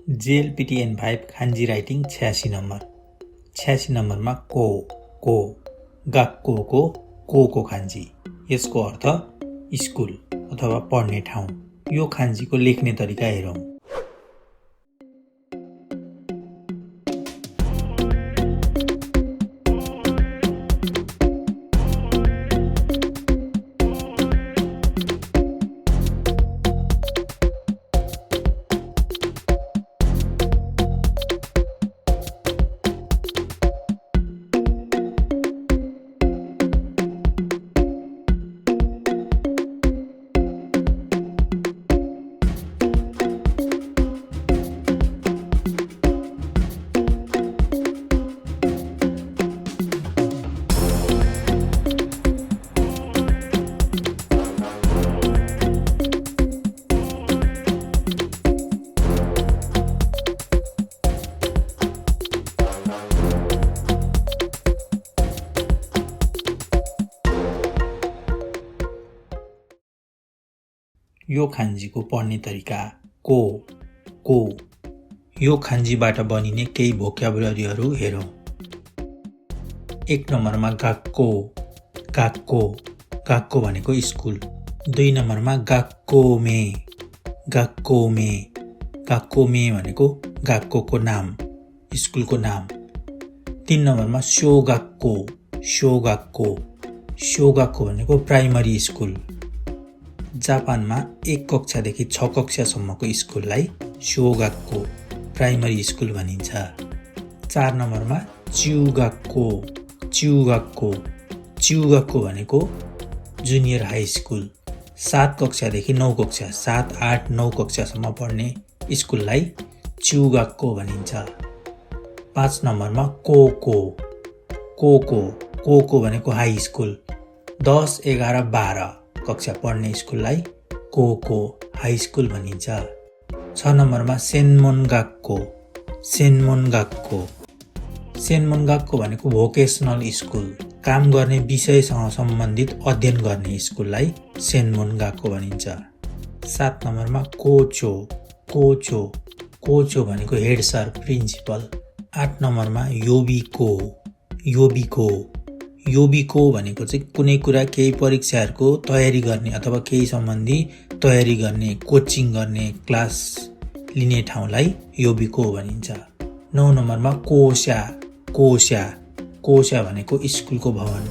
JLPTN 5 खान्जी writing 86 number 86 नम्बरमा को गाक्को को खान्जी। यसको अर्थ स्कुल अथवा पढ्ने ठाउँ। यो खान्जीको लेख्ने तरिका हेरौँ। यो खान्जीको पढ्ने तरिका को। यो खान्जीबाट बनिने केही भोक्याबुलरीहरू हेरौँ। 1 नम्बरमा गाक्को भनेको स्कुल। 2 नम्बरमा गाक्कोमे भनेको गाक्कोको नाम, स्कुलको नाम। 3 नम्बरमा शोगाक्को भनेको प्राइमरी स्कुल। जापानमा 1 कक्षादेखि 6 कक्षासम्मको स्कुललाई शोगाक्को प्राइमरी स्कुल भनिन्छ। 4 नम्बरमा चिउगाक्को भनेको जुनियर हाई स्कुल। 7 कक्षादेखि 9 कक्षा 7, 8, 9 कक्षासम्म पढ्ने स्कुललाई चिउगाक्को भनिन्छ। 5 नम्बरमा कोको भनेको हाई स्कुल। 10, 11, 12 कक्षा पढ्ने स्कुललाई कोको हाई स्कुल भनिन्छ। 6 नम्बरमा सेन्मोनगाक्को भनेको भोकेसनल स्कुल। काम गर्ने विषयसँग सम्बन्धित अध्ययन गर्ने स्कुललाई सेन्मोनगाक्को भनिन्छ। 7 नम्बरमा कोचो भनेको हेड सर प्रिन्सिपल। 8 नम्बरमा योबिको भनेको चाहिँ कुनै कुरा केही परीक्षाहरूको तयारी गर्ने अथवा केही सम्बन्धी तयारी गर्ने, कोचिङ गर्ने, क्लास लिने ठाउँलाई योबिको भनिन्छ। 9 नम्बरमा कोशा भनेको स्कुलको भवन।